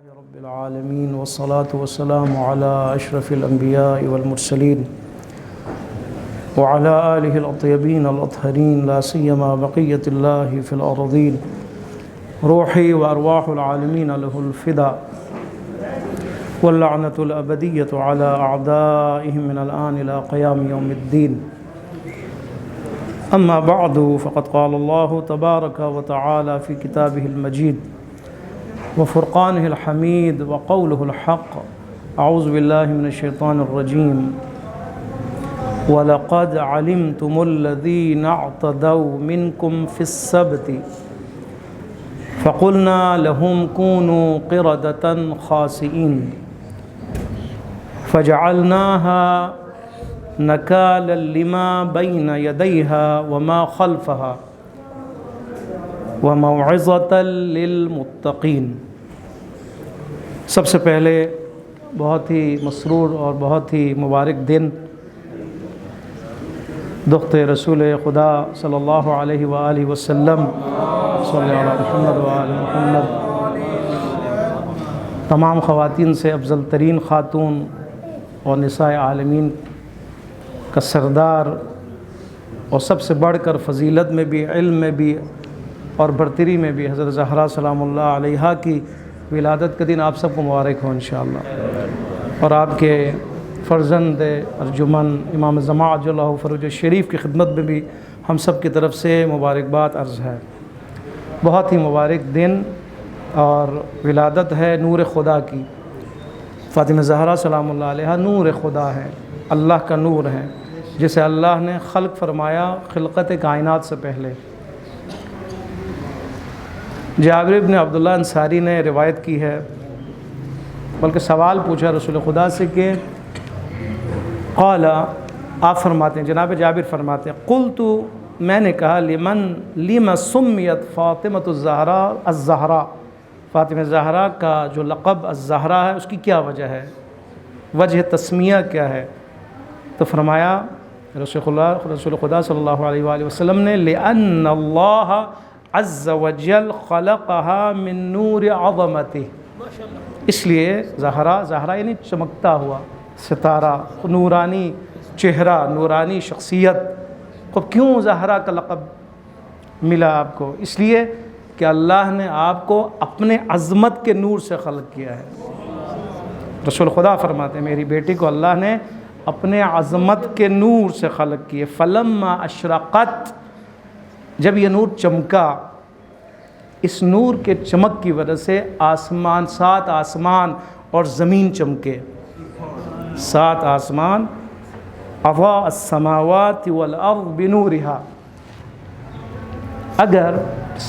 رب العالمين والصلاة والسلام على أشرف الأنبياء والمرسلين وعلى آله الأطيبين الأطهرين لا سيما بقية الله في الأرضين روحي وأرواح العالمين له الفداء واللعنة الأبدية على أعدائهم من الآن إلى قيام يوم الدين. أما بعد فقد قال الله تبارك وتعالى في كتابه المجيد وفرقانه الحميد وقوله الحق أعوذ بالله من الشيطان الرجيم وَلَقَدْ عَلِمْتُمُ الَّذِينَ اعْتَدَوْا مِنْكُمْ فِي السَّبْتِ فَقُلْنَا لَهُمْ كُونُوا قِرَدَةً خَاسِئِينَ فَجَعَلْنَاهَا نَكَالًا لِمَا بَيْنَ يَدَيْهَا وَمَا خَلْفَهَا وَمَوْعِظَةً لِلْمُتَّقِينَ۔ سب سے پہلے بہت ہی مسرور اور بہت ہی مبارک دن دخت رسول خدا صلی اللہ علیہ وآلہ وسلم صلی اللہ علیہ محمد وآل محمد، تمام خواتین سے افضل ترین خاتون اور نساء عالمین کا سردار اور سب سے بڑھ کر فضیلت میں بھی، علم میں بھی اور برتری میں بھی حضرت زہرا سلام اللہ علیہا کی ولادت کا دن آپ سب کو مبارک ہو انشاءاللہ، اور آپ کے فرزند ارجمن امام زمان عجل اللہ فرج شریف کی خدمت میں بھی ہم سب کی طرف سے مبارکباد عرض ہے۔ بہت ہی مبارک دن اور ولادت ہے نور خدا کی۔ فاطمہ زہرا سلام اللہ علیہا نور خدا ہے، اللہ کا نور ہے، جسے اللہ نے خلق فرمایا خلقت کائنات سے پہلے۔ جابر بن عبداللہ انصاری نے روایت کی ہے، بلکہ سوال پوچھا رسول خدا سے کہ قال، آپ فرماتے ہیں، جناب جابر فرماتے ہیں، قلت، میں نے کہا، لما سمیت فاطمۃ الزہرا، فاطمہ زہرا کا جو لقب الزہرا ہے اس کی کیا وجہ ہے، وجہ تسمیہ کیا ہے؟ تو فرمایا رسول خدا صلی اللہ علیہ وآلہ وسلم نے لأن اللہ عز وجل خلقها من نور عظمتہ، اس لیے زہرا یعنی چمکتا ہوا ستارہ، نورانی چہرہ، نورانی شخصیت کو کیوں زہرا کا لقب ملا آپ کو؟ اس لیے کہ اللہ نے آپ کو اپنے عظمت کے نور سے خلق کیا ہے۔ رسول خدا فرماتے ہیں میری بیٹی کو اللہ نے اپنے عظمت کے نور سے خلق کیے۔ فلما اشرقت، جب یہ نور چمکا، اس نور کے چمک کی وجہ سے آسمان، 7 آسمان اور زمین چمکے، 7 آسمان، اضاء السماوات والارض بنورها۔ اگر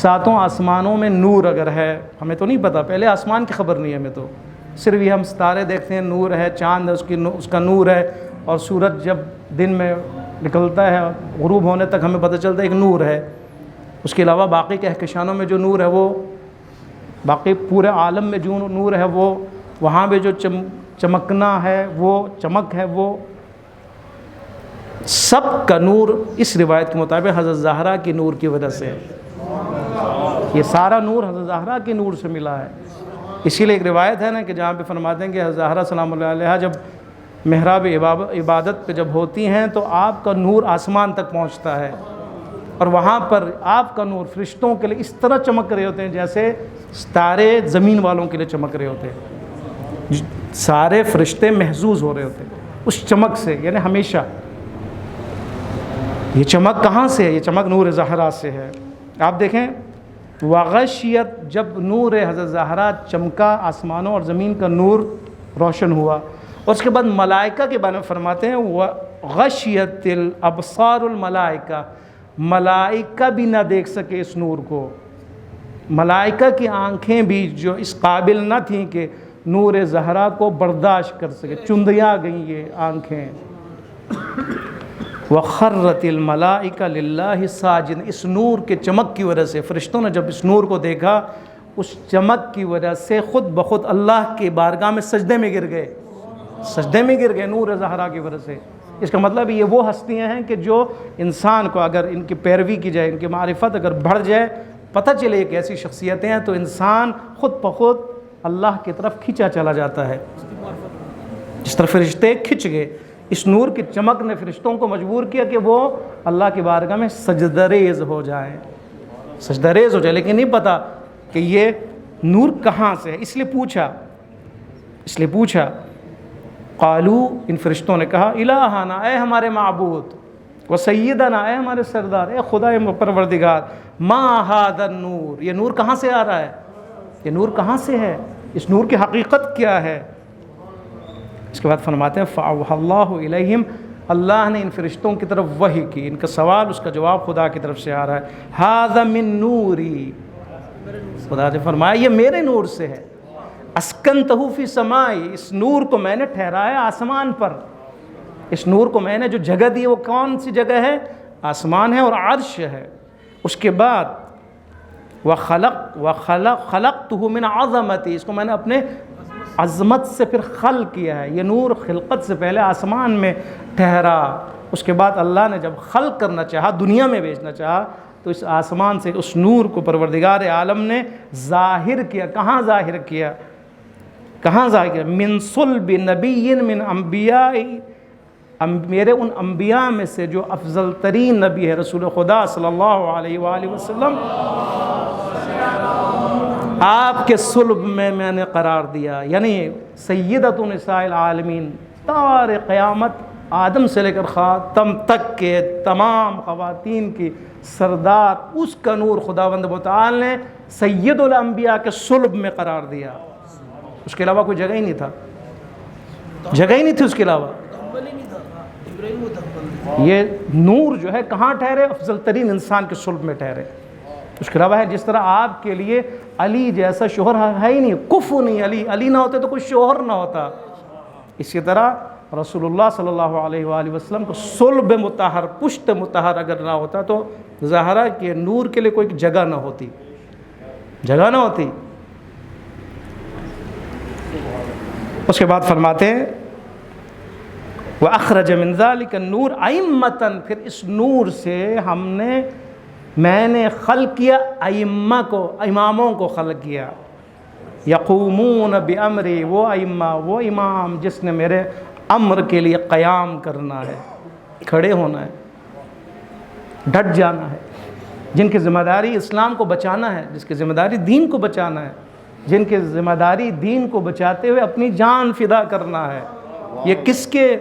7 آسمانوں میں نور اگر ہے، ہمیں تو نہیں پتہ، پہلے آسمان کی خبر نہیں ہے ہمیں، تو صرف یہ ہم ستارے دیکھتے ہیں، نور ہے، چاند ہے، اس کا نور ہے، اور سورج جب دن میں نکلتا ہے غروب ہونے تک ہمیں پتہ چلتا ہے ایک نور ہے۔ اس کے علاوہ باقی کہکشانوں میں جو نور ہے، وہ باقی پورے عالم میں جو نور ہے، وہ وہاں بھی جو چمکنا ہے، وہ چمک ہے، وہ سب کا نور اس روایت کے مطابق حضرت زہرا کی نور کی وجہ سے، یہ سارا نور حضرت زہرا کے نور سے ملا ہے۔ اسی لیے ایک روایت ہے نا کہ جہاں پہ فرماتے ہیں کہ حضرت زہرا سلام اللہ علیہا جب محراب عبادت پہ جب ہوتی ہیں تو آپ کا نور آسمان تک پہنچتا ہے، اور وہاں پر آپ کا نور فرشتوں کے لیے اس طرح چمک رہے ہوتے ہیں جیسے ستارے زمین والوں کے لیے چمک رہے ہوتے ہیں، سارے فرشتے محظوظ ہو رہے ہوتے ہیں اس چمک سے، یعنی ہمیشہ۔ یہ چمک کہاں سے ہے؟ یہ چمک نور زہرا سے ہے۔ آپ دیکھیں، وغشیت، جب نور حضرت زہرا چمکا، آسمانوں اور زمین کا نور روشن ہوا، اور اس کے بعد ملائکہ کے بارے میں فرماتے ہیں وغشیت الابصار الملائکہ، ملائکہ بھی نہ دیکھ سکے اس نور کو، ملائکہ کی آنکھیں بھی جو اس قابل نہ تھیں کہ نور زہرا کو برداشت کر سکے، چندیا گئیں یہ آنکھیں۔ وَخَرَّتِ الْمَلَائِكَ لِلَّهِ سَاجِدِينَ، اس نور کے چمک کی وجہ سے فرشتوں نے جب اس نور کو دیکھا، اس چمک کی وجہ سے خود بخود اللہ کی بارگاہ میں سجدے میں گر گئے، نور زہرا کی وجہ سے۔ اس کا مطلب یہ وہ ہستیاں ہیں کہ جو انسان کو اگر ان کی پیروی کی جائے، ان کی معرفت اگر بڑھ جائے، پتہ چلے کہ ایسی شخصیتیں ہیں، تو انسان خود بخود اللہ کی طرف کھینچا چلا جاتا ہے، جس طرح فرشتے کھنچ گئے، اس نور کی چمک نے فرشتوں کو مجبور کیا کہ وہ اللہ کی بارگاہ میں سجدہ ریز ہو جائیں، سجدہ ریز ہو جائے، لیکن نہیں پتہ کہ یہ نور کہاں سے ہے، اس لیے پوچھا قالو، ان فرشتوں نے کہا الہنا، اے ہمارے معبود، و سیدنا، اے ہمارے سردار، اے خدا پروردگار، ما ھذا النور، یہ نور کہاں سے آ رہا ہے، یہ نور کہاں سے ہے، اس نور کی حقیقت کیا ہے؟ اس کے بعد فرماتے ہیں فَأَوْحَى اللَّهُ إِلَيْهِمْ، اللہ نے ان فرشتوں کی طرف وحی کی، ان کا سوال اس کا جواب خدا کی طرف سے آ رہا ہے، ھذا من نوری، خدا نے فرمایا یہ میرے نور سے ہے، اسکنتہ فی سمائی، اس نور کو میں نے ٹھہرایا آسمان پر، اس نور کو میں نے جو جگہ دی وہ کون سی جگہ ہے؟ آسمان ہے اور عرش ہے۔ اس کے بعد خلقتہ من عظمتی، اس کو میں نے اپنے عظمت سے پھر خلق کیا ہے، یہ نور خلقت سے پہلے آسمان میں ٹھہرا، اس کے بعد اللہ نے جب خلق کرنا چاہا، دنیا میں بھیجنا چاہا، تو اس آسمان سے اس نور کو پروردگار عالم نے ظاہر کیا۔ کہاں ظاہر کیا؟ من صلب نبی من انبیاء، میرے ان انبیاء میں سے جو افضل ترین نبی ہے رسول خدا صلی اللہ علیہ وآلہ وسلم، آپ کے صلب میں نے قرار دیا، یعنی سیدۃ نساء العالمین، تار قیامت آدم سے لے کر خاتم تک کے تمام خواتین کی سردار، اس کا نور خداوند متعال نے سید الانبیاء کے صلب میں قرار دیا، اس کے علاوہ کوئی جگہ ہی نہیں تھا، جگہ ہی نہیں تھی اس کے علاوہ۔ یہ نور جو ہے کہاں ٹھہرے؟ افضل ترین انسان کے صلب میں ٹھہرے، اس کے علاوہ ہے جس طرح آپ کے لیے علی جیسا شوہر ہے ہی نہیں، کفو نہیں، علی نہ ہوتے تو کوئی شوہر نہ ہوتا، اسی طرح رسول اللہ صلی اللہ علیہ وآلہ وسلم کو صلب مطہر، پشت مطہر اگر نہ ہوتا تو زہرا کے نور کے لیے کوئی جگہ نہ ہوتی۔ اس کے بعد فرماتے ہیں وَأَخْرَجَ مِنْ ذَلِكَ النُّورَ أَئِمَّةً، پھر اس نور سے میں نے خلق کیا ائمہ کو، اماموں کو خلق کیا، یقومون بِأَمْرِ، وہ ائمہ، وہ امام جس نے میرے امر کے لیے قیام کرنا ہے، کھڑے ہونا ہے، ڈٹ جانا ہے، جن کی ذمہ داری اسلام کو بچانا ہے، جس کی ذمہ داری دین کو بچانا ہے، جن کی ذمہ داری دین کو بچاتے ہوئے اپنی جان فدا کرنا ہے۔ یہ کس کے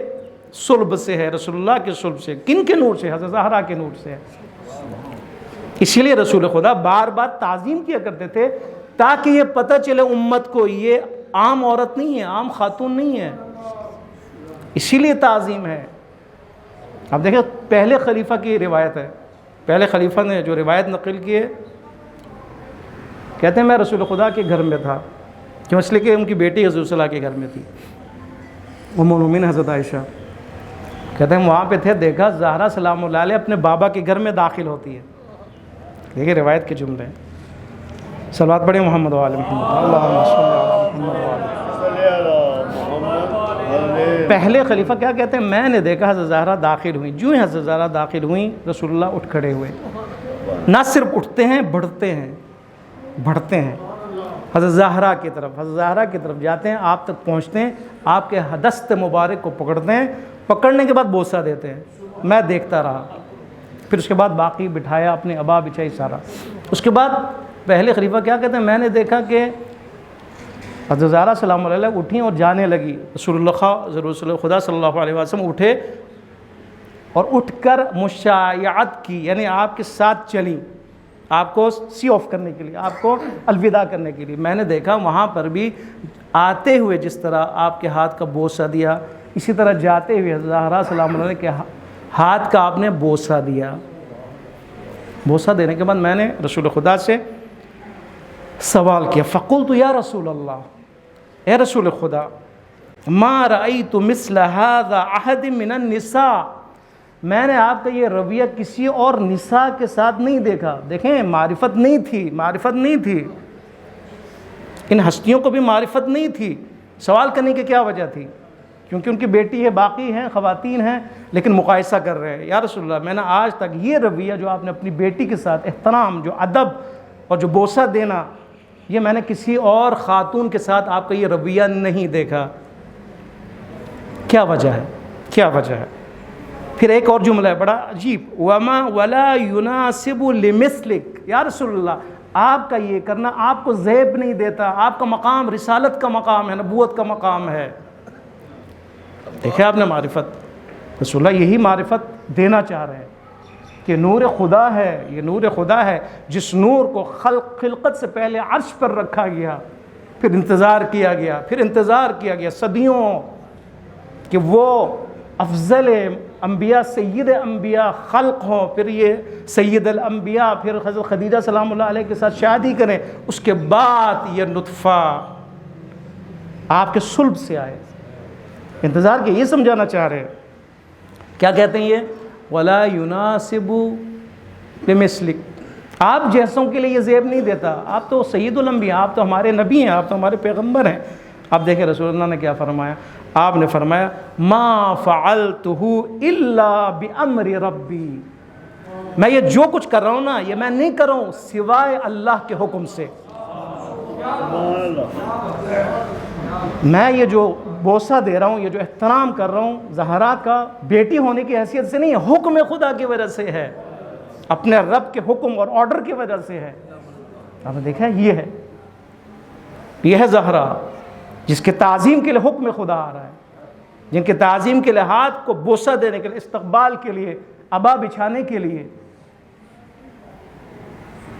صلب سے ہے؟ رسول اللہ کے صلب سے۔ کن کے نور سے؟ حضرت زہرا کے نور سے۔ اسی لیے رسول خدا بار بار تعظیم کیا کرتے تھے تاکہ یہ پتہ چلے امت کو یہ عام عورت نہیں ہے، عام خاتون نہیں ہے، اسی لیے تعظیم ہے۔ اب دیکھیں پہلے خلیفہ کی روایت ہے، پہلے خلیفہ نے جو روایت نقل کی ہے، کہتے ہیں میں رسول خدا کے گھر میں تھا، کیوں؟ اس لیے کہ ان کی بیٹی حضور صلی اللہ کے گھر میں تھی، ام المومنین حضرت عائشہ، کہتے ہیں وہاں پہ تھے، دیکھا زہرا سلام اللہ علیہ اپنے بابا کے گھر میں داخل ہوتی ہے۔ دیکھیں روایت کے جملے، صلوات پڑھیں محمد و آل محمد، اللہم صلی علی محمد و آل۔ پہلے خلیفہ کیا کہتے ہیں؟ میں نے دیکھا حضرت زہرا داخل ہوئیں، جو ہی حضرت زہرا داخل ہوئیں رسول اللہ اٹھ کھڑے ہوئے، نہ صرف اٹھتے ہیں بڑھتے ہیں حضرت زہرا کی طرف جاتے ہیں، آپ تک پہنچتے ہیں، آپ کے دست مبارک کو پکڑتے ہیں، پکڑنے کے بعد بوسہ دیتے ہیں، میں دیکھتا رہا، پھر اس کے بعد باقی بٹھایا، اپنی ابا بچھائی سارا۔ اس کے بعد پہلے خلیفہ کیا کہتے ہیں؟ میں نے دیکھا کہ حضرت زہرا سلام اللہ علیہ اٹھیں اور جانے لگی، رسول خدا صلی اللہ علیہ وسلم اٹھے اور اٹھ کر مشایعت کی، یعنی آپ کے ساتھ چلیں، آپ کو سی آف کرنے کے لیے، آپ کو الوداع کرنے کے لیے۔ میں نے دیکھا وہاں پر بھی آتے ہوئے جس طرح آپ کے ہاتھ کا بوسہ دیا، اسی طرح جاتے ہوئے زہرا سلام اللہ کے ہاتھ کا آپ نے بوسہ دیا۔ بوسہ دینے کے بعد میں نے رسول خدا سے سوال کیا، فقلت یا رسول اللہ، اے رسول خدا، ما رأیت مثل هذا احد من النساء، میں نے آپ کا یہ رویہ کسی اور نساء کے ساتھ نہیں دیکھا۔ دیکھیں معرفت نہیں تھی، ان ہستیوں کو بھی معرفت نہیں تھی۔ سوال کرنے کی کیا وجہ تھی؟ کیونکہ ان کی بیٹی ہے، باقی ہیں، خواتین ہیں، لیکن مقایسہ کر رہے ہیں، یا رسول اللہ میں نے آج تک یہ رویہ جو آپ نے اپنی بیٹی کے ساتھ احترام، جو ادب اور جو بوسہ دینا، یہ میں نے کسی اور خاتون کے ساتھ آپ کا یہ رویہ نہیں دیکھا. کیا وجہ ہے؟ کیا وجہ ہے؟ پھر ایک اور جملہ ہے بڑا عجیب، وما ولا يناسب لمثلک. یا رسول اللہ آپ کا یہ کرنا آپ کو زیب نہیں دیتا، آپ کا مقام رسالت کا مقام ہے، نبوت کا مقام ہے. دیکھیں آپ نے معرفت، رسول اللہ یہی معرفت دینا چاہ رہے ہیں کہ نور خدا ہے، یہ نور خدا ہے جس نور کو خلقت سے پہلے عرش پر رکھا گیا، پھر انتظار کیا گیا، پھر انتظار کیا گیا صدیوں کہ وہ افضل انبیاء سید انبیاء خلق ہو، پھر یہ سید الانبیاء، پھر حضرت خدیجہ سلام اللہ علیہ کے ساتھ شادی کریں، اس کے بعد یہ نطفہ آپ کے صلب سے آئے. انتظار کے یہ سمجھانا چاہ رہے ہیں. کیا کہتے ہیں یہ؟ ولا يناسب لمثلک. آپ جیسوں کے لیے یہ زیب نہیں دیتا، آپ تو سید الانبیاء، آپ تو ہمارے نبی ہیں، آپ تو ہمارے پیغمبر ہیں. اب دیکھیں رسول اللہ نے کیا فرمایا، آپ نے فرمایا ما فعلتہ الا بامر ربی. میں یہ جو کچھ کر رہا ہوں نا، یہ میں نہیں کر رہا ہوں سوائے اللہ کے حکم سے. میں یہ جو بوسہ دے رہا ہوں، یہ جو احترام کر رہا ہوں زہرا کا بیٹی ہونے کی حیثیت سے نہیں ہے، حکم خدا کی وجہ سے ہے، اپنے رب کے حکم اور آرڈر کی وجہ سے ہے. آپ نے دیکھا یہ ہے زہرا جس کے تعظیم کے لیے حکم خدا آ رہا ہے، جن کے تعظیم کے لیے ہاتھ کو بوسہ دینے کے لیے، استقبال کے لیے، عبا بچھانے کے لیے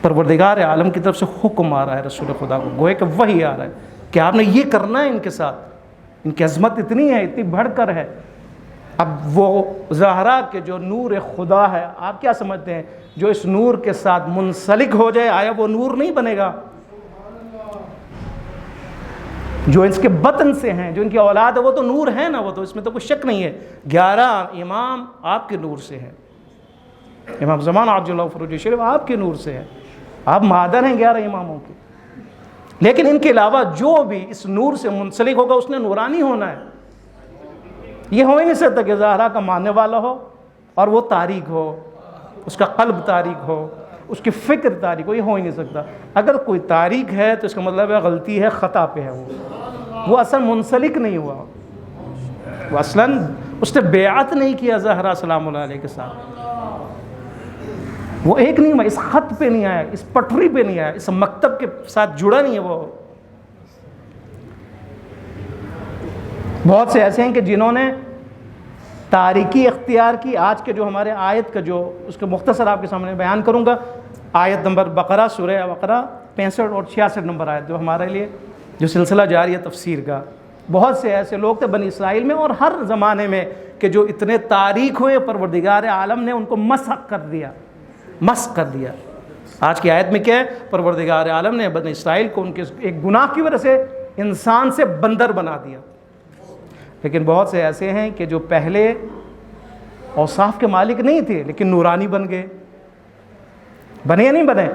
پروردگار عالم کی طرف سے حکم آ رہا ہے رسول خدا کو، گوئے کہ وہی آ رہا ہے کہ آپ نے یہ کرنا ہے ان کے ساتھ. ان کی عظمت اتنی ہے، اتنی بڑھ کر ہے. اب وہ زہرا کے جو نور خدا ہے، آپ کیا سمجھتے ہیں جو اس نور کے ساتھ منسلک ہو جائے آیا وہ نور نہیں بنے گا؟ جو اس کے بطن سے ہیں، جو ان کی اولاد ہے، وہ تو نور ہے نا، وہ تو اس میں تو کوئی شک نہیں ہے. 11 امام آپ کے نور سے ہیں، امام زمان عاجل اللہ فروج شریف آپ کے نور سے ہے، آپ معدن ہیں 11 اماموں کی. لیکن ان کے علاوہ جو بھی اس نور سے منسلک ہوگا اس نے نورانی ہونا ہے. یہ ہو ہی نہیں سکتا کہ زہرا کا ماننے والا ہو اور وہ تاریک ہو، اس کا قلب تاریک ہو، اس کی فکر تاریک ہو، یہ ہو ہی نہیں سکتا. اگر کوئی تاریک ہے تو اس کا مطلب ہے غلطی ہے، خطا پہ ہے، وہ اصلا منسلک نہیں ہوا، وہ اصلاً اس نے بیعت نہیں کیا زہرا سلام اللہ علیہ کے ساتھ. وہ ایک نہیں ہوا، اس خط پہ نہیں آیا، اس پٹری پہ نہیں آیا، اس مکتب کے ساتھ جڑا نہیں ہے. وہ بہت سے ایسے ہیں کہ جنہوں نے تاریکی اختیار کی. آج کے جو ہمارے آیت کا جو اس کے مختصر آپ کے سامنے بیان کروں گا، آیت نمبر بقرہ، سورہ بقرہ 65 اور 66 نمبر آیت، جو ہمارے لیے جو سلسلہ جاری ہے تفسیر کا. بہت سے ایسے لوگ تھے بنی اسرائیل میں اور ہر زمانے میں کہ جو اتنے تاریک ہوئے، پروردگار عالم نے ان کو مسخ کر دیا، مسخ کر دیا. آج کی آیت میں کیا ہے؟ پروردگار عالم نے بنی اسرائیل کو ان کے ایک گناہ کی وجہ سے انسان سے بندر بنا دیا. لیکن بہت سے ایسے ہیں کہ جو پہلے اوصاف کے مالک نہیں تھے لیکن نورانی بن گئے. بنے یا نہیں بنے؟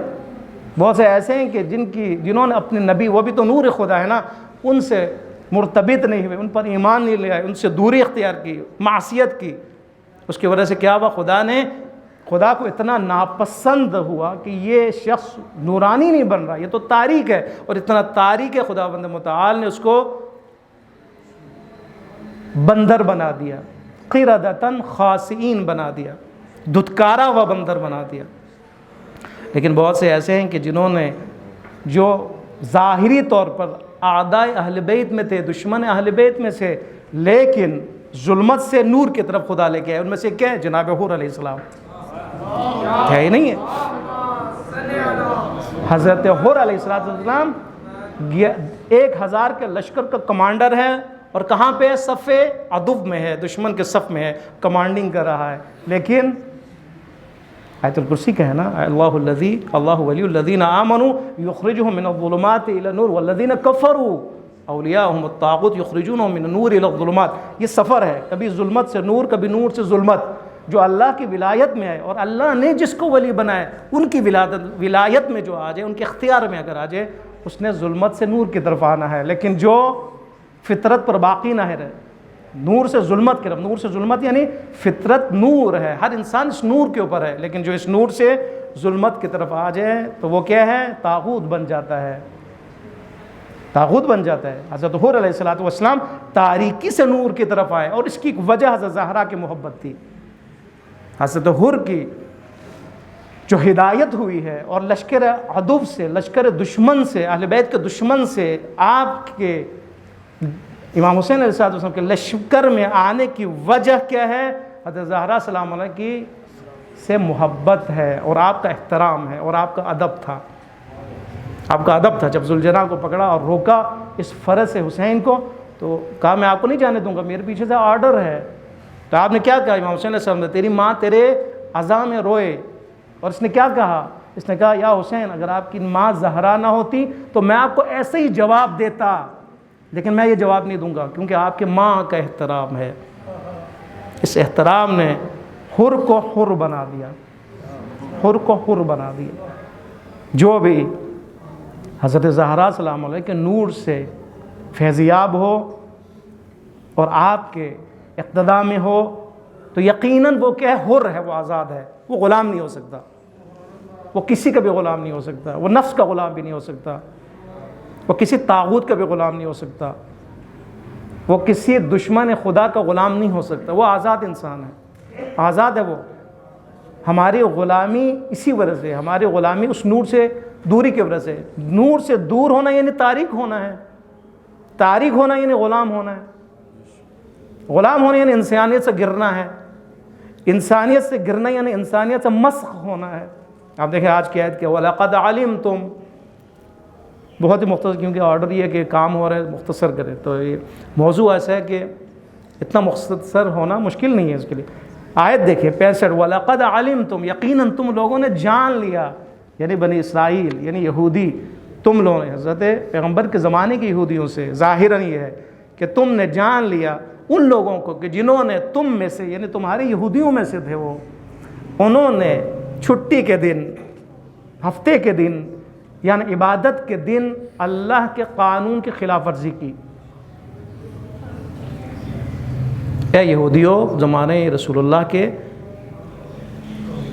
بہت سے ایسے ہیں کہ جنہوں نے اپنے نبی، وہ بھی تو نور خدا ہے نا، ان سے مرتبط نہیں ہوئے، ان پر ایمان نہیں لے آئے، ان سے دوری اختیار کی، معصیت کی. اس کی وجہ سے کیا ہوا؟ خدا کو اتنا ناپسند ہوا کہ یہ شخص نورانی نہیں بن رہا، یہ تو تاریک ہے. اور اتنا تاریک ہے، خداوند متعال نے اس کو بندر بنا دیا، قردۃ خاسئین بنا دیا، دھتکارا ہوا بندر بنا دیا. لیکن بہت سے ایسے ہیں کہ جنہوں نے جو ظاہری طور پر اعداء اہل بیت میں تھے، دشمن اہل بیت میں سے، لیکن ظلمت سے نور کی طرف خدا لے کے آئے. ان میں سے کیا ہے؟ جناب حور علیہ السلام ہے ہی نہیں ہے. حضرت حور علیہ السلام 1000 کے لشکر کا کمانڈر ہے، اور کہاں پہ؟ صف عدو میں ہے، دشمن کے صف میں ہے، کمانڈنگ کر رہا ہے. لیکن آیت الکرسی کا ہے نا، اللہ ولی الذین آمنوا یخرجهم من الظلمات الى النور والذین کفروا اولیاءهم الطاغوت یخرجونهم من النور الى الظلمات. یہ سفر ہے، کبھی ظلمت سے نور، کبھی نور سے ظلمت. جو اللہ کی ولایت میں ہے اور اللہ نے جس کو ولی بنایا ان کی ولایت میں جو آ جائے، ان کے اختیار میں اگر آ جائے، اس نے ظلمت سے نور کی طرف آنا ہے. لیکن جو فطرت پر باقی نہ رہے، نور سے ظلمت کی طرف، نور سے ظلمت یعنی فطرت نور ہے، ہر انسان اس نور کے اوپر ہے، لیکن جو اس نور سے ظلمت کی طرف آ جائے تو وہ کیا ہے؟ طاغوت بن جاتا ہے. طاغوت بن جاتا ہے۔ حضرت حور علیہ الصلوۃ والسلام تاریکی سے نور کی طرف آئے، اور اس کی ایک وجہ حضرت زہرا کی محبت تھی۔ حضرت حور کی جو ہدایت ہوئی ہے، اور لشکر عدو سے، لشکر دشمن سے، اہل بیت کے دشمن سے آپ کے امام حسین علیہ السلام کے لشکر میں آنے کی وجہ کیا ہے؟ حضرت زہرا سلام علیہ کی سے محبت ہے، اور آپ کا احترام ہے، اور آپ کا ادب تھا۔ آپ کا ادب تھا۔ جب ذوالجناح کو پکڑا اور روکا اس فرس حسین کو، تو کہا میں آپ کو نہیں جانے دوں گا، میرے پیچھے سے آرڈر ہے۔ تو آپ نے کیا کہا؟ امام حسین علیہ السلام نے، تیری ماں تیرے عزا میں روئے۔ اور اس نے کیا کہا؟ اس نے کہا یا حسین، اگر آپ کی ماں زہرا نہ ہوتی تو میں آپ کو ایسے ہی جواب دیتا، لیکن میں یہ جواب نہیں دوں گا، کیونکہ آپ کے ماں کا احترام ہے۔ اس احترام نے حر کو حر بنا دیا، حر کو حر بنا دیا۔ جو بھی حضرت زہرا سلام علیہ کے نور سے فیضیاب ہو اور آپ کے اقتداء میں ہو، تو یقیناً وہ کیا ہے؟ حر ہے، وہ آزاد ہے، وہ غلام نہیں ہو سکتا، وہ کسی کا بھی غلام نہیں ہو سکتا، وہ نفس کا غلام بھی نہیں ہو سکتا، وہ کسی طاغوت کا بھی غلام نہیں ہو سکتا، وہ کسی دشمن خدا کا غلام نہیں ہو سکتا، وہ آزاد انسان ہے، آزاد ہے وہ۔ ہماری غلامی اسی وجہ سے، ہماری غلامی اس نور سے دوری کی وجہ سے۔ نور سے دور ہونا یعنی تاریک ہونا ہے، تاریک ہونا یعنی غلام ہونا ہے، غلام ہونا یعنی انسانیت سے گرنا ہے، انسانیت سے گرنا یعنی انسانیت سے مسخ ہونا ہے۔ آپ دیکھیں آج کی آیت کیا، وَلَقَدْ عَلِمْتُمْ، بہت ہی مختصر، کیونکہ آرڈر یہ ہے کہ کام ہو رہا ہے مختصر کریں، تو یہ موضوع ایسا ہے کہ اتنا مختصر ہونا مشکل نہیں ہے اس کے لیے۔ آیت دیکھیں 65، وَلَقَدْ عَلِمْتُمْ، یقیناً تم لوگوں نے جان لیا، یعنی بنی اسرائیل یعنی یہودی، تم لوگوں نے، حضرت پیغمبر کے زمانے کے یہودیوں سے ظاہراً یہ ہے کہ تم نے جان لیا ان لوگوں کو کہ جنہوں نے تم میں سے، یعنی تمہارے یہودیوں میں سے تھے وہ، انہوں نے چھٹی کے دن، ہفتے کے دن، یعنی عبادت کے دن اللہ کے قانون کی خلاف ورزی کی۔ اے یہودیوں زمانے رسول اللہ کے،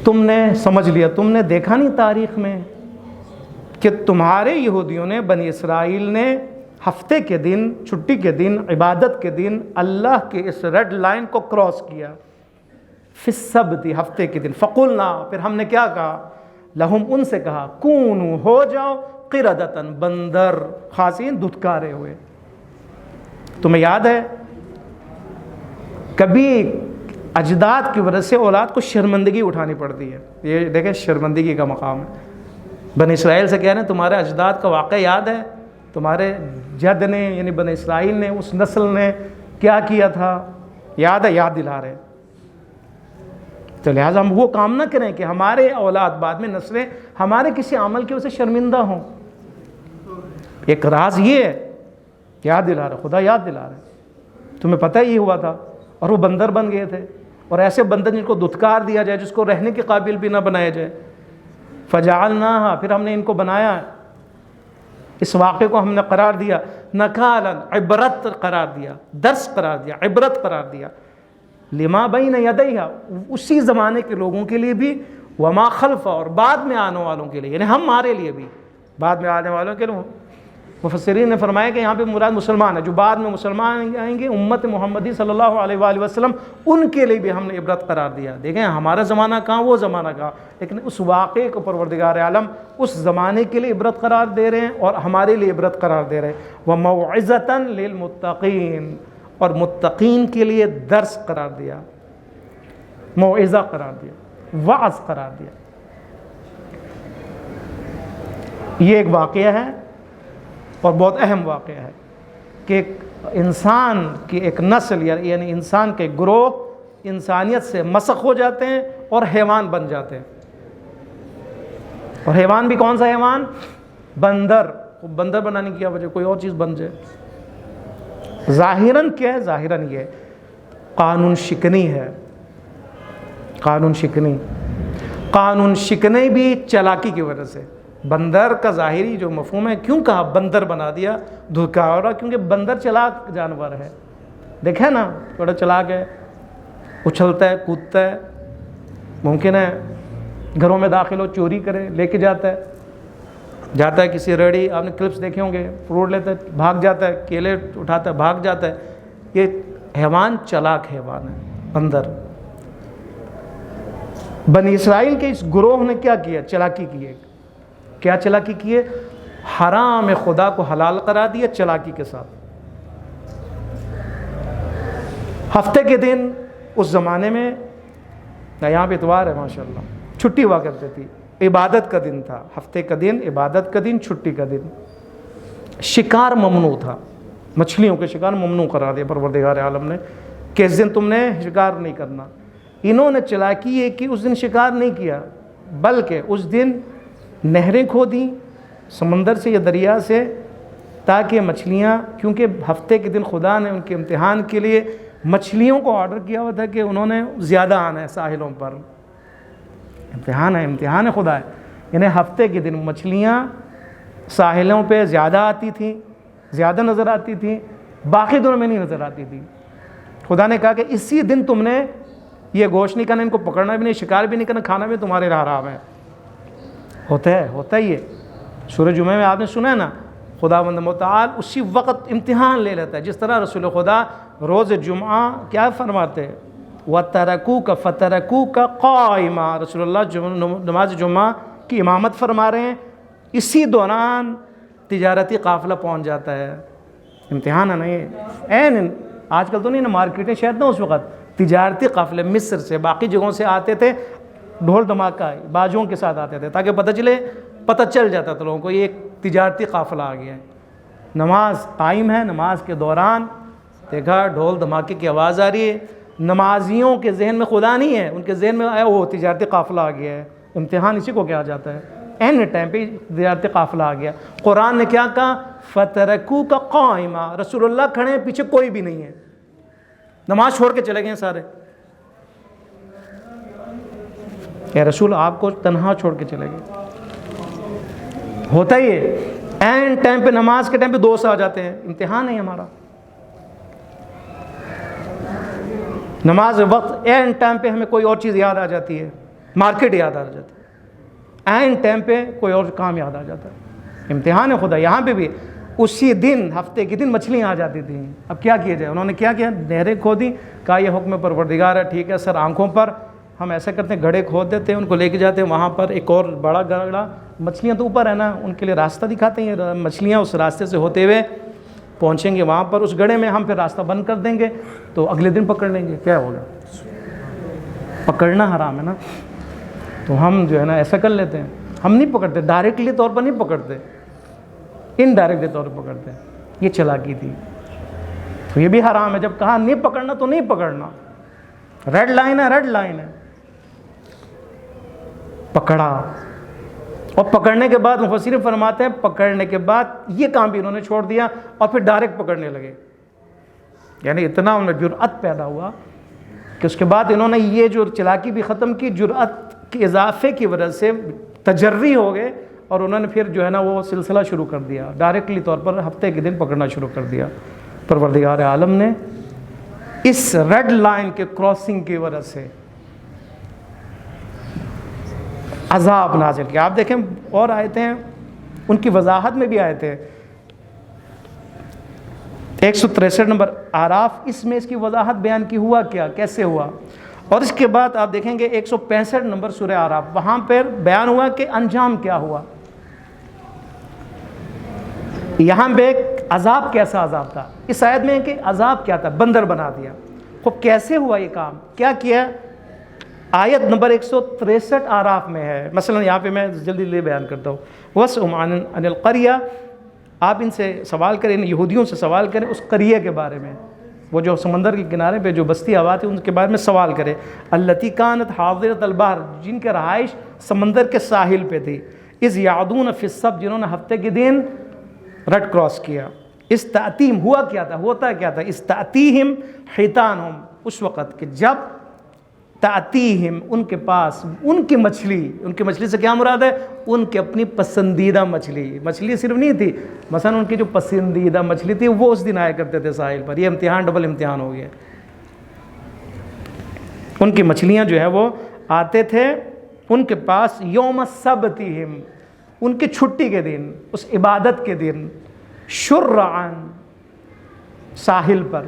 تم نے سمجھ لیا، تم نے دیکھا نہیں تاریخ میں کہ تمہارے یہودیوں نے، بنی اسرائیل نے ہفتے کے دن، چھٹی کے دن، عبادت کے دن اللہ کے اس ریڈ لائن کو کراس کیا۔ فی السبت، ہفتے کے دن، فقلنا، پھر ہم نے کیا کہا، لہم، ان سے کہا، کونو، ہو جاؤ، قردتن، بندر، خاسئین، دھتکارے ہوئے۔ تمہیں یاد ہے کبھی اجداد کی وجہ سے اولاد کو شرمندگی اٹھانی پڑتی ہے، یہ دیکھیں شرمندگی کا مقام ہے۔ بنی اسرائیل سے کہہ رہے ہیں تمہارے اجداد کا واقعہ یاد ہے، تمہارے جد نے یعنی بنی اسرائیل نے، اس نسل نے کیا کیا تھا، یاد ہے، یاد دلا رہے۔ تو لہٰذا ہم وہ کام نہ کریں کہ ہمارے اولاد بعد میں نسلیں ہمارے کسی عمل کی وجہ سے شرمندہ ہوں۔ ایک راز یہ ہے، یاد دلا رہا، خدا یاد دلا رہا ہے، تمہیں پتہ ہی ہوا تھا، اور وہ بندر بن گئے تھے، اور ایسے بندر جن کو دھتکار دیا جائے، جس کو رہنے کے قابل بھی نہ بنایا جائے۔ فجعلناہا، پھر ہم نے ان کو بنایا، اس واقعے کو ہم نے قرار دیا، نکالا، عبرت قرار دیا، درس قرار دیا، عبرت قرار دیا، لما بین یدیہا، اسی زمانے کے لوگوں کے لیے بھی، وما خلفہ، اور بعد میں آنے والوں کے لیے، یعنی ہمارے لیے بھی، بعد میں آنے والوں کے لیے۔ مفسرین نے فرمایا کہ یہاں پہ مراد مسلمان ہے، جو بعد میں مسلمان آئیں گے، امت محمدی صلی اللہ علیہ وآلہ وسلم، ان کے لیے بھی ہم نے عبرت قرار دیا۔ دیکھیں ہمارا زمانہ کہاں، وہ زمانہ کہاں، لیکن اس واقعے کو پروردگار عالم اس زمانے کے لیے عبرت قرار دے رہے ہیں، اور ہمارے لیے عبرت قرار دے رہے ہیں۔ وَمَوْعِظَةً لِّلْمُتَّقِينَ، اور متقین کے لیے درس قرار دیا، موعظہ قرار دیا، وعظ قرار دیا۔ یہ ایک واقعہ ہے، اور بہت اہم واقعہ ہے کہ ایک انسان کی ایک نسل، یعنی انسان کے گروہ انسانیت سے مسخ ہو جاتے ہیں اور حیوان بن جاتے ہیں۔ اور حیوان بھی کون سا حیوان؟ بندر۔ بندر بنانے کی کیا وجہ، کوئی اور چیز بن جائے۔ ظاہراً کیا ہے؟ ظاہراً یہ قانون شکنی ہے، قانون شکنی، قانون شکنی بھی چالاکی کی وجہ سے۔ بندر کا ظاہری جو مفہوم ہے، کیوں کہا بندر بنا دیا، دھتکارا، کیونکہ بندر چلاک جانور ہے، دیکھیں نا، بڑا چلاک ہے، اچھلتا ہے، کودتا ہے، ممکن ہے گھروں میں داخل ہو، چوری کرے، لے کے جاتا ہے۔ جاتا ہے کسی ریڑھی، آپ نے کلپس دیکھے ہوں گے، فروٹ لیتا ہے بھاگ جاتا ہے، کیلے اٹھاتا ہے بھاگ جاتا ہے. یہ حیوان چلاک حیوان ہے اندر. بنی اسرائیل کے اس گروہ نے کیا کیا؟ چلاکی کی ہے. کیا چلاکی کی ہے؟ حرام خدا کو حلال قرار دیا چلاکی کے ساتھ. ہفتے کے دن اس زمانے میں، یہاں پہ اتوار ہے ماشاءاللہ، چھٹی ہوا کرتی تھی، عبادت کا دن تھا. ہفتے کا دن عبادت کا دن، چھٹی کا دن. شکار ممنوع تھا، مچھلیوں کے شکار ممنوع قرار دیا پروردگار عالم نے کہ اس دن تم نے شکار نہیں کرنا. انہوں نے چلاکی یہ کہ اس دن شکار نہیں کیا، بلکہ اس دن نہریں کھودیں سمندر سے یا دریا سے، تاکہ مچھلیاں، کیونکہ ہفتے کے دن خدا نے ان کے امتحان کے لیے مچھلیوں کو آرڈر کیا ہوا تھا کہ انہوں نے زیادہ آنا ہے ساحلوں پر. امتحان ہے خدا ہے. انہیں ہفتے کے دن مچھلیاں ساحلوں پہ زیادہ آتی تھیں، زیادہ نظر آتی تھیں، باقی دنوں میں نہیں نظر آتی تھی. خدا نے کہا کہ اسی دن تم نے یہ گوشت نہیں کرنا، ان کو پکڑنا بھی نہیں، شکار بھی نہیں کرنا، کھانا بھی تمہارے لیے حرام ہے. ہوتا ہی ہے. سورہ جمعہ میں آپ نے سنا ہے نا، خداوند متعال اسی وقت امتحان لے لیتا ہے. جس طرح رسول خدا روز جمعہ کیا فرماتے ہیں، وَتَرَكُوكَ فَتَرَكُوكَ قَائِمًا، رسول اللہ نماز جمعہ کی امامت فرما رہے ہیں، اسی دوران تجارتی قافلہ پہنچ جاتا ہے. امتحان ہے نہیں. آج کل تو نہیں نا، مارکیٹیں شاید نہ، اس وقت تجارتی قافلے مصر سے باقی جگہوں سے آتے تھے، ڈھول دھماکہ باجوں کے ساتھ آتے تھے، تاکہ پتہ چل جاتا تھا لوگوں کو یہ ایک تجارتی قافلہ آ گیا ہے. نماز قائم ہے، نماز کے دوران دیکھا ڈھول دھماکے کی آواز آ رہی ہے. نمازیوں کے ذہن میں خدا نہیں ہے، ان کے ذہن میں آیا وہ تجارتی قافلہ آ گیا ہے. امتحان اسی کو کیا جاتا ہے، این ٹائم پہ تجارتی قافلہ آ گیا. قرآن نے کیا کہا، فَتَرَكُوكَ قَائِمًا، رسول اللہ کھڑے ہیں، پیچھے کوئی بھی نہیں ہے، نماز چھوڑ کے چلے گئے سارے. کہ رسول آپ کو تنہا چھوڑ کے چلے گئے. ہوتا ہی ہے، این ٹائم پہ نماز کے ٹائم پہ دوست آ جاتے ہیں. امتحان ہے ہمارا. نماز وقت این ٹائم پہ ہمیں کوئی اور چیز یاد آ جاتی ہے، مارکیٹ یاد آ جاتی ہے، این ٹائم پہ کوئی اور کام یاد آ جاتا ہے. امتحان ہے خدا. یہاں پہ بھی اسی دن، ہفتے کے دن مچھلیاں آ جاتی تھیں. اب کیا کیا جائے؟ انہوں نے کیا کیا، نہریں کھودی. کہا یہ حکم پروردگار ہے، ٹھیک ہے سر. آنکھوں پر ہم ایسا کرتے ہیں، گڑھے کھود دیتے ہیں، ان کو لے کے جاتے ہیں وہاں پر ایک اور بڑا گڑھا، مچھلیاں تو اوپر ہے نا، ان کے لیے راستہ دکھاتے ہیں. مچھلیاں اس راستے سے ہوتے ہوئے پہنچیں گے وہاں پر، اس گڑھے میں ہم پھر راستہ بند کر دیں گے، تو اگلے دن پکڑ لیں گے. کیا ہوگا؟ پکڑنا حرام ہے نا، تو ہم جو ہے نا ایسا کر لیتے ہیں. ہم نہیں پکڑتے، ڈائریکٹلی طور پر نہیں پکڑتے، انڈائریکٹلی طور پر پکڑتے ہیں. یہ چلاکی تھی. تو یہ بھی حرام ہے. جب کہا نہیں پکڑنا تو نہیں پکڑنا، ریڈ لائن ہے، ریڈ لائن ہے. پکڑا، اور پکڑنے کے بعد مفسرین فرماتے ہیں پکڑنے کے بعد یہ کام بھی انہوں نے چھوڑ دیا اور پھر ڈائریکٹ پکڑنے لگے. یعنی اتنا ان میں جرأت پیدا ہوا کہ اس کے بعد انہوں نے یہ جو چلاکی بھی ختم کی، جرأت کے اضافے کی وجہ سے تجری ہو گئے، اور انہوں نے پھر جو ہے نا وہ سلسلہ شروع کر دیا، ڈائریکٹلی طور پر ہفتے کے دن پکڑنا شروع کر دیا. پروردگار عالم نے اس ریڈ لائن کے کراسنگ کی وجہ سے عذاب نازل کیا. آپ دیکھیں اور آیتیں ہیں، ان کی وضاحت میں بھی آیتیں ہیں. 163 نمبر اعراف، اس میں اس کی وضاحت بیان کی ہوا کیا، کیسے ہوا. اور اس کے بعد آپ دیکھیں گے 165 نمبر سورہ اعراف، وہاں پر بیان ہوا کہ انجام کیا ہوا. یہاں پہ ایک عذاب، کیسا عذاب تھا. اس آیت میں کہ عذاب کیا تھا، بندر بنا دیا. خوب کیسے ہوا یہ کام، کیا کیا. آیت نمبر 163 اعراف میں ہے. مثلا یہاں پہ میں جلدی جلدی بیان کرتا ہوں. وَاسْأَلْهُمْ عَنِ الْقَرْيَةِ، آپ ان سے سوال کریں، ان یہودیوں سے سوال کریں اس قریہ کے بارے میں، وہ جو سمندر کے کنارے پہ جو بستی آباد ہے ان کے بارے میں سوال کریں. الَّتِي كَانَتْ حَاضِرَةَ الْبَحْرِ، جن کے رہائش سمندر کے ساحل پہ تھی. اِذْ يَعْدُونَ فِي السَّبْتِ، جنہوں نے ہفتے کے دن ریڈ کراس کیا. استعتیم، ہوا کیا تھا، ہوتا کیا تھا. استعتیہم حیتانہم، اس وقت کہ جب تعتیہم، ان کے پاس ان کی مچھلی سے کیا مراد ہے، ان کی اپنی پسندیدہ مچھلی صرف نہیں تھی، مثلا ان کی جو پسندیدہ مچھلی تھی وہ اس دن آیا کرتے تھے ساحل پر. یہ امتحان ڈبل امتحان ہو گیا. ان کی مچھلیاں جو ہے وہ آتے تھے ان کے پاس. یوم سبتہم، ان کی چھٹی کے دن، اس عبادت کے دن، شرعن ساحل پر،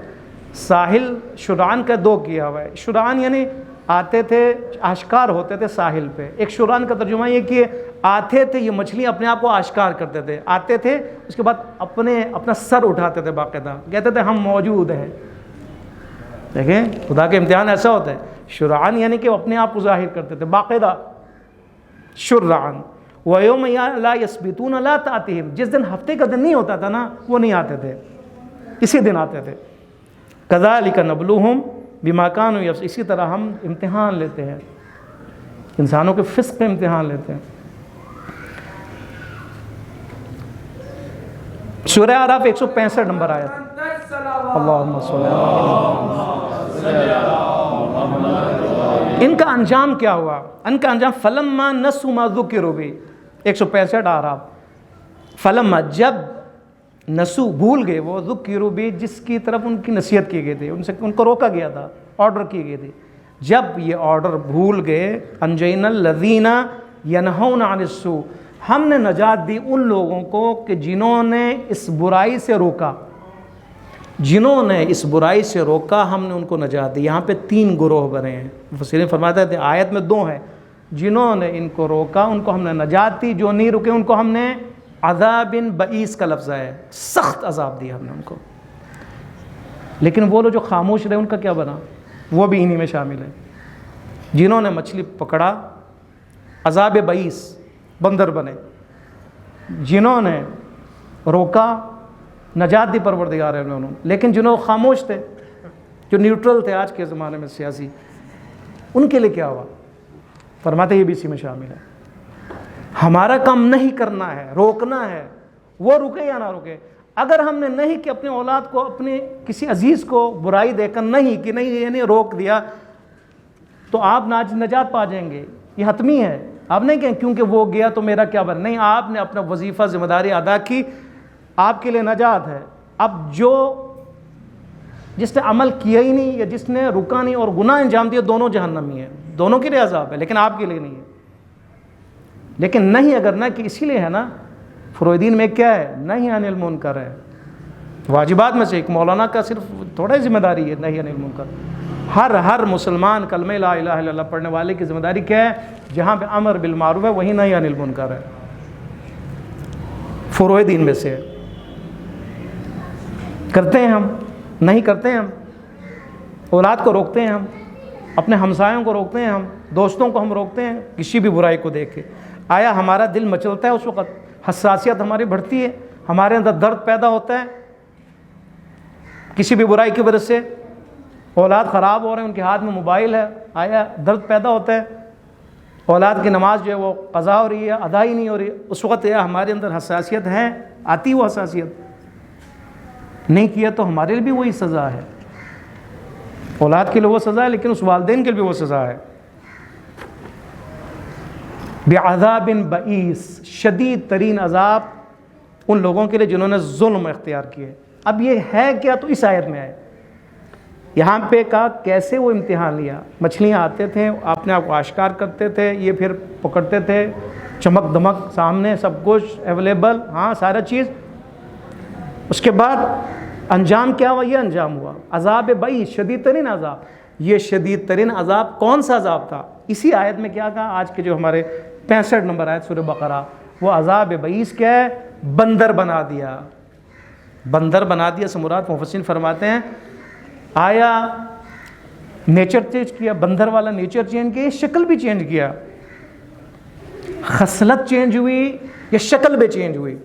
ساحل شرعن کا دو کیا ہوا ہے، شرعن یعنی آتے تھے، آشکار ہوتے تھے ساحل پہ، ایک شرعن کا ترجمہ یہ کہ آتے تھے، یہ مچھلیاں اپنے آپ کو آشکار کرتے تھے، آتے تھے اس کے بعد اپنا سر اٹھاتے تھے باقاعدہ، کہتے تھے ہم موجود ہیں۔ دیکھیں خدا کے امتحان ایسا ہوتا ہے، شرعن یعنی کہ وہ اپنے آپ کو ظاہر کرتے تھے باقاعدہ، شرعن۔ وَيَوْمَ لَا يَسْبِتُونَ لَا تَأْتِيهِمْ، جس دن ہفتے کا دن نہیں ہوتا تھا نا، وہ نہیں آتے تھے، اسی دن آتے تھے۔ كَذَلِكَ نَبْلُوهُمْ بِمَا كَانُوا يَفْسُقُونَ، اسی طرح ہم امتحان لیتے ہیں، انسانوں کے فسق پہ امتحان لیتے ہیں۔ سورہ اعراف 165 نمبر آیت، اللہم صلی ان کا انجام کیا ہوا؟ ان کا انجام فلما نسوا ما ذکروا بہ، 165 اعراف، فلما جب نسو بھول گئے، وہ ذکروا بہ جس کی طرف ان کی نصیحت کی گئی تھی، ان کو روکا گیا تھا، آرڈر کی گئی تھی، جب یہ آرڈر بھول گئے، انجینا الذین ینہون عن السوء، ہم نے نجات دی ان لوگوں کو کہ جنہوں نے اس برائی سے روکا، جنہوں نے اس برائی سے روکا ہم نے ان کو نجات دی۔ یہاں پہ 3 گروہ بنے ہیں، مفسرین فرماتے ہیں آیت میں 2 ہیں، جنہوں نے ان کو روکا ان کو ہم نے نجات دی، جو نہیں رکے ان کو ہم نے عذاب بئیس کا لفظ ہے، سخت عذاب دیا ہم نے ان کو۔ لیکن وہ لوگ جو خاموش رہے ان کا کیا بنا؟ وہ بھی انہی میں شامل ہے، جنہوں نے مچھلی پکڑا عذاب بئیس، بندر بنے، جنہوں نے روکا نجات دی پروردگار ہے انہوں نے، لیکن جنہوں خاموش تھے، جو نیوٹرل تھے آج کے زمانے میں سیاسی، ان کے لیے کیا ہوا؟ فرماتے یہ بھی اسی میں شامل ہے۔ ہمارا کام نہیں کرنا ہے، روکنا ہے، وہ رکے یا نہ رکے۔ اگر ہم نے نہیں کہ اپنے اولاد کو، اپنے کسی عزیز کو برائی دے کر نہیں کہ نہیں یعنی روک دیا، تو آپ نجات پا جائیں گے، یہ حتمی ہے۔ آپ نہیں کہیں کیونکہ وہ گیا تو میرا کیا بن، نہیں، آپ نے اپنا وظیفہ ذمہ داری ادا کی، آپ کے لیے نجات ہے۔ اب جس نے عمل کیا ہی نہیں یا جس نے رکا نہیں اور گناہ انجام دیا، دونوں جہنمی ہیں، دونوں کے لیے عذاب ہے، لیکن آپ کے لیے نہیں ہے۔ لیکن نہیں اگر نہ کہ اسی لیے ہے نا، فرویدین میں کیا ہے؟ نہیں عن المنکر ہے، واجبات میں سے ایک مولانا کا صرف تھوڑا ہی ذمہ داری ہے نہیں عن المنکر۔ ہر مسلمان کلمہ لا الہ الا اللہ پڑھنے والے کی ذمہ داری کیا ہے؟ جہاں پہ امر بالمعروف ہے وہیں نہیں عن المنکر ہے، فروع دین میں سے ہے۔ کرتے ہیں ہم، نہیں کرتے ہیں ہم، اولاد کو روکتے ہیں ہم، اپنے ہمسایوں کو روکتے ہیں ہم، دوستوں کو ہم روکتے ہیں کسی بھی برائی کو دیکھ کے۔ آیا ہمارا دل مچلتا ہے اس وقت؟ حساسیت ہماری بڑھتی ہے، ہمارے اندر درد پیدا ہوتا ہے کسی بھی برائی کی وجہ سے؟ اولاد خراب ہو رہے ہیں، ان کے ہاتھ میں موبائل ہے، آیا درد پیدا ہوتا ہے؟ اولاد کی نماز جو ہے وہ قضا ہو رہی ہے، ادا ہی نہیں ہو رہی، اس وقت یہ ہمارے اندر حساسیت ہے، آتی وہ حساسیت؟ نہیں کیا تو ہمارے لیے بھی وہی سزا ہے، اولاد کے لیے وہ سزا ہے، لیکن اس والدین کے لیے بھی وہ سزا ہے۔ بعذاب بئیس، شدید ترین عذاب ان لوگوں کے لیے جنہوں نے ظلم اختیار کیے۔ اب یہ ہے کیا؟ تو اس آیت میں ہے، یہاں پہ کہا کیسے وہ امتحان لیا۔ مچھلیاں آتے تھے، اپنے آپ کو آشکار کرتے تھے، یہ پھر پکڑتے تھے، چمک دمک سامنے، سب کچھ اویلیبل، ہاں سارا چیز۔ اس کے بعد انجام کیا ہوا؟ یہ انجام ہوا عذاب بئیس، شدید ترین عذاب۔ یہ شدید ترین عذاب کون سا عذاب تھا؟ اسی آیت میں کیا کہا؟ آج کے جو ہمارے 65 نمبر آیت سورہ بقرہ، وہ عذاب بئیس کیا ہے؟ بندر بنا دیا۔ بندر بنا دیا سے مراد مفسرین فرماتے ہیں آیا نیچر چینج کیا، بندر والا نیچر چینج کیا، شکل بھی چینج کیا، خصلت چینج ہوئی یا شکل بھی چینج ہوئی؟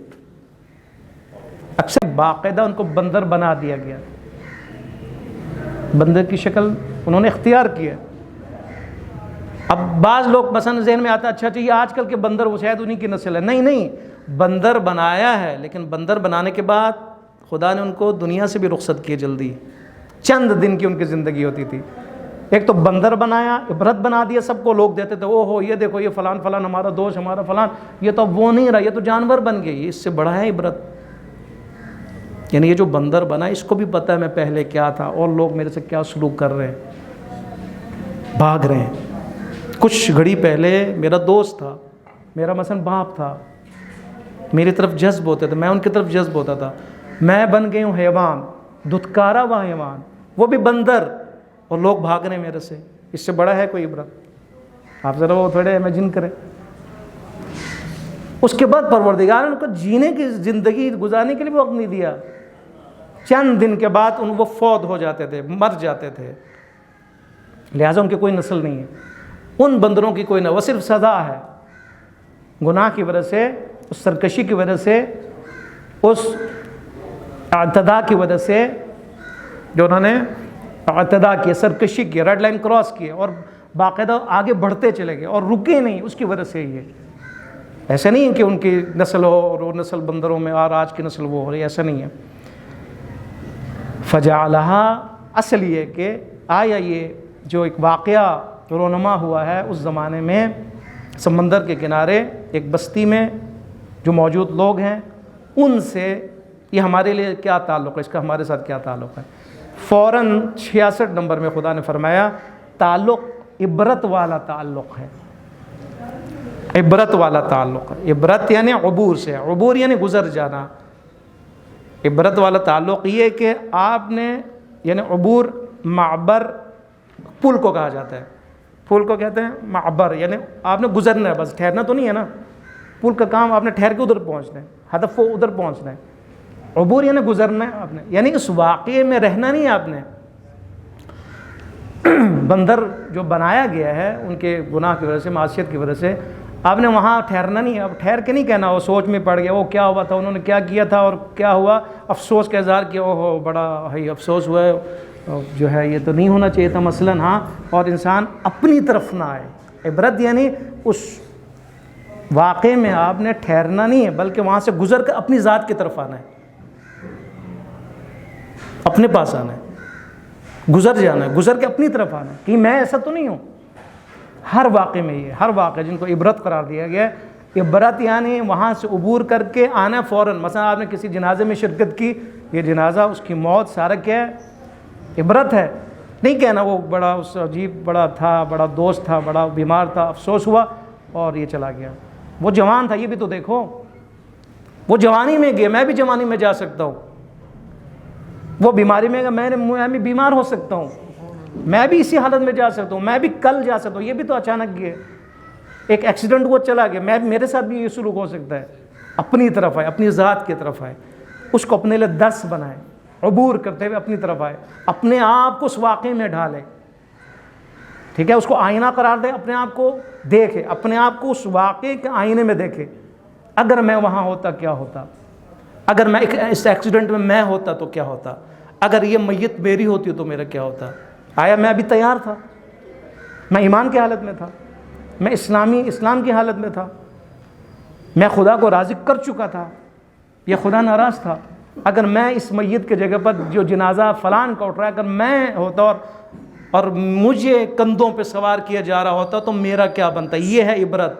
اکثر باقاعدہ ان کو بندر بنا دیا گیا، بندر کی شکل انہوں نے اختیار کیا۔ اب بعض لوگ مثلا ذہن میں آتا ہے اچھا یہ آج کل کے بندر وہ شاید انہی کی نسل ہے، نہیں، بندر بنایا ہے، لیکن بندر بنانے کے بعد خدا نے ان کو دنیا سے بھی رخصت کی جلدی، چند دن کی ان کی زندگی ہوتی تھی۔ ایک تو بندر بنایا، عبرت بنا دیا، سب کو لوگ دیتے تھے، او ہو یہ دیکھو یہ فلان فلان ہمارا دوست، ہمارا فلان، یہ تو اب وہ نہیں رہا، یہ تو جانور بن گئے، یہ اس سے بڑا ہے عبرت۔ یعنی یہ جو بندر بنا اس کو بھی پتہ ہے میں پہلے کیا تھا اور لوگ میرے سے کیا سلوک کر رہے ہیں، بھاگ رہے ہیں۔ کچھ گھڑی پہلے میرا دوست تھا، میرا مثلا باپ تھا، میری طرف جذب ہوتے تھے، میں ان کی طرف جذب ہوتا تھا. میں بن گئی ہوں حیوان، دھتکارا ہوا حیوان، وہ بھی بندر، اور لوگ بھاگ رہے ہیں میرے سے. اس سے بڑا ہے کوئی عبرت؟ آپ ذرا وہ تھوڑے امیجن کریں. اس کے بعد پروردگار نے ان کو جینے کی زندگی گزارنے کے لیے بھی وقت نہیں دیا. چند دن کے بعد وہ فوت ہو جاتے تھے، مر جاتے تھے. لہٰذا ان کی کوئی نسل نہیں ہے. ان بندروں کی کوئی نہ، وہ صرف سزا ہے گناہ کی وجہ سے، اس سرکشی کی وجہ سے، اس اعتداء کی وجہ سے جو انہوں نے اعتداء کیا، سرکشی کی، ریڈ لائن کراس کی اور باقاعدہ آگے بڑھتے چلے گئے اور رکے نہیں. اس کی وجہ سے یہ ایسا نہیں ہے کہ ان کی نسل ہو اور وہ نسل بندروں میں اور آج کی نسل وہ ہو رہی، ایسا نہیں ہے. فجعلها، اصل یہ کہ آیا یہ جو ایک واقعہ رونما ہوا ہے اس زمانے میں، سمندر کے کنارے ایک بستی میں جو موجود لوگ ہیں ان سے، یہ ہمارے لیے کیا تعلق ہے، اس کا ہمارے ساتھ کیا تعلق ہے؟ فوراً 66 نمبر میں خدا نے فرمایا تعلق عبرت والا تعلق ہے. عبرت والا تعلق ہے. عبرت یعنی عبور سے، عبور یعنی گزر جانا. عبرت والا تعلق یہ کہ آپ نے، یعنی عبور، معبر پل کو کہا جاتا ہے. پل کو کہتے ہیں معبر، یعنی آپ نے گزرنا ہے، بس ٹھہرنا تو نہیں ہے نا. پل کا کام آپ نے ٹھہر کے ادھر پہنچنا ہے، ہدف وہ ادھر پہنچنا ہے. عبور یعنی گزرنا ہے آپ نے، یعنی اس واقعے میں رہنا نہیں ہے آپ نے. بندر جو بنایا گیا ہے ان کے گناہ کی وجہ سے، معصیت کی وجہ سے، آپ نے وہاں ٹھہرنا نہیں ہے. اب ٹھہر کے نہیں کہنا وہ سوچ میں پڑ گیا وہ کیا ہوا تھا، انہوں نے کیا کیا تھا اور کیا ہوا، افسوس کا اظہار کیا، اوہ بڑا ہے افسوس ہوا ہے، جو ہے یہ تو نہیں ہونا چاہیے تھا مثلاً. ہاں، اور انسان اپنی طرف نہ آئے. عبرت یعنی اس واقعے میں آپ نے ٹھہرنا نہیں ہے بلکہ وہاں سے گزر کر اپنی ذات کی طرف آنا ہے، اپنے پاس آنا ہے، گزر جانا ہے، گزر کے اپنی طرف آنا ہے کہ میں ایسا تو نہیں ہوں. ہر واقعے میں یہ، ہر واقعہ جن کو عبرت قرار دیا گیا ہے، عبرت یعنی وہاں سے عبور کر کے آنا فوراً. مثلا آپ نے کسی جنازے میں شرکت کی، یہ جنازہ، اس کی موت، سارا کیا ہے؟ عبرت ہے. نہیں کہنا وہ بڑا اس عجیب بڑا تھا، بڑا دوست تھا، بڑا بیمار تھا، افسوس ہوا اور یہ چلا گیا. وہ جوان تھا، یہ بھی تو دیکھو، وہ جوانی میں گیا، میں بھی جوانی میں جا سکتا ہوں. وہ بیماری میں گیا، میں بھی بیمار ہو سکتا ہوں، میں بھی اسی حالت میں جا سکتا ہوں، میں بھی کل جا سکتا ہوں. یہ بھی تو اچانک گیا، ایک ایکسیڈنٹ ہوا چلا گیا، میرے ساتھ بھی یہ سلوک ہو سکتا ہے. اپنی طرف آئے، اپنی ذات کی طرف آئے، اس کو اپنے لیے درس بنائے، عبور کرتے ہوئے اپنی طرف آئے، اپنے آپ کو اس واقعے میں ڈھالے. ٹھیک ہے، اس کو آئینہ قرار دے، اپنے آپ کو دیکھے، اپنے آپ کو اس واقعے کے آئینے میں دیکھے. اگر میں وہاں ہوتا کیا ہوتا، اگر میں اس ایکسیڈنٹ میں ہوتا تو کیا ہوتا، اگر یہ میت میری ہوتی تو میرا کیا ہوتا. آیا میں ابھی تیار تھا، میں ایمان کی حالت میں تھا، میں اسلام کی حالت میں تھا، میں خدا کو راضی کر چکا تھا، یہ خدا ناراض تھا. اگر میں اس میت کے جگہ پر جو جنازہ فلان کا اٹھ رہا ہے، اگر میں ہوتا اور مجھے کندھوں پہ سوار کیا جا رہا ہوتا تو میرا کیا بنتا. یہ ہے عبرت،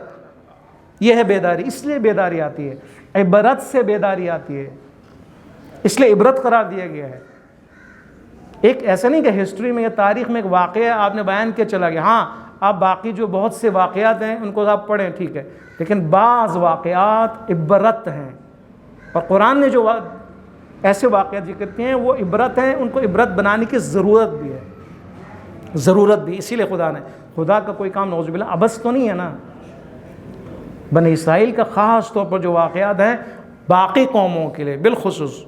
یہ ہے بیداری. اس لیے بیداری آتی ہے، عبرت سے بیداری آتی ہے، اس لیے عبرت قرار دیا گیا ہے. ایک ایسا نہیں کہ ہسٹری میں یا تاریخ میں ایک واقعہ آپ نے بیان کیا چلا گیا. ہاں، آپ باقی جو بہت سے واقعات ہیں ان کو آپ پڑھیں، ٹھیک ہے، لیکن بعض واقعات عبرت ہیں. اور قرآن نے جو ایسے واقعات ذکر کیے ہیں وہ عبرت ہیں، ان کو عبرت بنانے کی ضرورت بھی ہے، ضرورت بھی. اسی لیے خدا کا کوئی کام نعوذ باللہ عبث تو نہیں ہے نا. بنی اسرائیل کا خاص طور پر جو واقعات ہیں باقی قوموں کے لیے، بالخصوص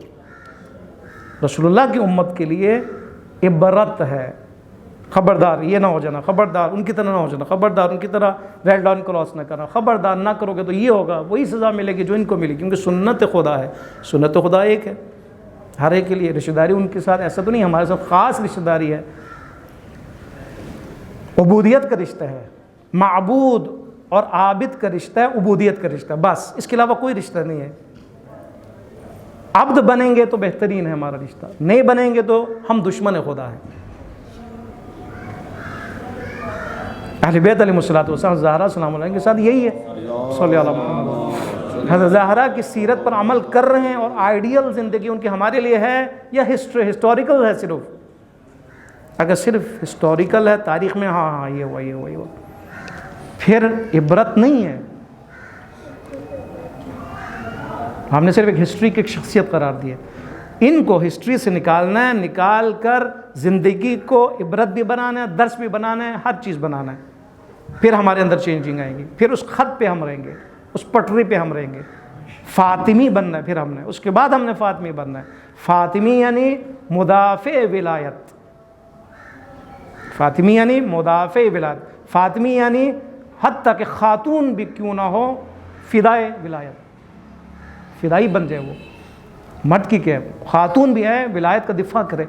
رسول اللہ کی امت کے لیے عبرت ہے. خبردار یہ نہ ہو جانا، خبردار ان کی طرح نہ ہو جانا، خبردار ان کی طرح ریڈ لائن کراس نہ کرنا، خبردار نہ کرو گے تو یہ ہوگا، وہی سزا ملے گی جو ان کو ملی. کیونکہ سنت خدا ہے، سنت خدا ایک ہے ہر ایک کے لیے. رشتہ داری ان کے ساتھ ایسا تو نہیں، ہمارے ساتھ خاص رشتہ داری ہے، عبودیت کا رشتہ ہے. معبود اور عابد کا رشتہ ہے، عبودیت کا رشتہ، بس اس کے علاوہ کوئی رشتہ نہیں ہے. عبد بنیں گے تو بہترین ہے ہمارا رشتہ، نہیں بنیں گے تو ہم دشمن خدا ہیں. اہل بیت علیہ الصلوۃ والسلام، زہرا سلام اللہ کے ساتھ یہی ہے. صلی اللہ علیہ وسلم حضرت زہرا کی سیرت پر عمل کر رہے ہیں، اور آئیڈیل زندگی ان کی ہمارے لیے ہے یا ہسٹوریکل ہے. صرف اگر صرف ہسٹوریکل ہے تاریخ میں، ہاں یہ ہوا، پھر عبرت نہیں ہے. ہم نے صرف ایک ہسٹری کی ایک شخصیت قرار دی ہے. ان کو ہسٹری سے نکالنا ہے، نکال کر زندگی کو عبرت بھی بنانا ہے، درس بھی بنانا ہے، ہر چیز بنانا ہے. پھر ہمارے اندر چینجنگ آئے گی، پھر اس خط پہ ہم رہیں گے، اس پٹری پہ ہم رہیں گے. فاطمی بننا ہے پھر ہم نے، اس کے بعد ہم نے فاطمی بننا ہے. فاطمی یعنی مدافع ولایت، فاطمی یعنی مدافع ولایت، فاطمی یعنی حتیٰ کہ خاتون بھی کیوں نہ ہو فدائے ولایت، فدائی بن جائے. وہ مرد کی کیا ہے، خاتون بھی ہے، ولایت کا دفاع کرے،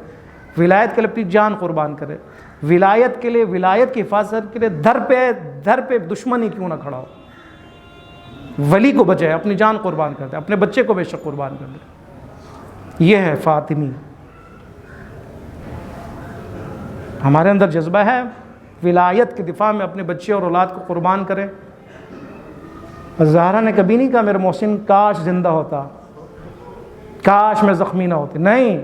ولایت کے لیے اپنی جان قربان کرے، ولایت کے لیے، ولایت کی حفاظت کے لیے در پہ دشمنی کیوں نہ کھڑا ہو، ولی کو بچائے، اپنی جان قربان کر دے، اپنے بچے کو بے شک قربان کر دے. یہ ہے فاطمی. ہمارے اندر جذبہ ہے ولایت کے دفاع میں اپنے بچے اور اولاد کو قربان کرے. زہرا نے کبھی نہیں کہا میرے محسن کاش زندہ ہوتا، کاش میں زخمی نہ ہوتی. نہیں،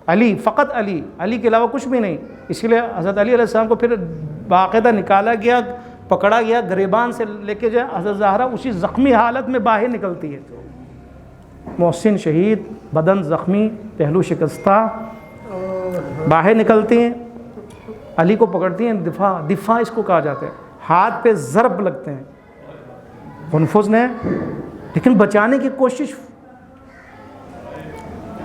علی، فقط علی، علی کے علاوہ کچھ بھی نہیں. اسی لیے حضرت علی علیہ السلام کو پھر باقاعدہ نکالا گیا، پکڑا گیا، گریبان سے لے کے جائے. حضرت زہرا اسی زخمی حالت میں باہر نکلتی ہے. محسن شہید، بدن زخمی، پہلو شکستہ، باہر نکلتی ہیں، علی کو پکڑتی ہیں. دفاع اس کو کہا جاتا ہے. ہاتھ پہ ضرب لگتے ہیں انفس نے، لیکن بچانے کی کوشش.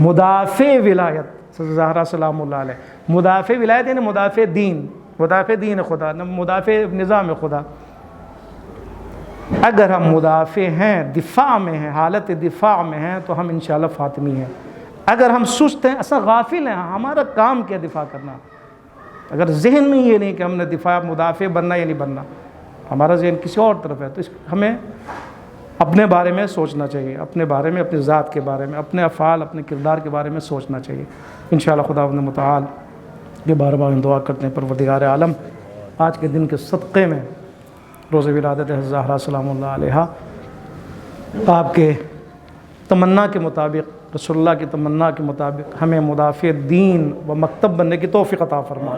مدافع ولایت زہرا سلام اللہ علیہ. مدافع ولایت یعنی مدافع دین، مدافع دین خدا، مدافع نظام خدا. اگر ہم مدافع ہیں، دفاع میں ہیں، حالت دفاع میں ہیں، تو ہم انشاءاللہ فاطمی ہیں. اگر ہم سست ہیں، ایسا غافل ہیں، ہمارا کام کیا دفاع کرنا. اگر ذہن میں یہ نہیں کہ ہم نے دفاع مدافع بننا یا نہیں بننا، ہمارا ذہن کسی اور طرف ہے، تو ہمیں اپنے بارے میں سوچنا چاہیے، اپنے بارے میں، اپنی ذات کے بارے میں، اپنے افعال، اپنے کردار کے بارے میں سوچنا چاہیے. انشاءاللہ خداوند متعال یہ بار بار دعا کرتے ہیں پروردگار عالم آج کے دن کے صدقے میں، روز ولادت حضرت زہرا سلام اللہ علیہا، آپ کے تمنا کے مطابق، رسول اللہ کی تمنا کے مطابق ہمیں مدافع دین و مکتب بننے کی توفیق عطا فرما.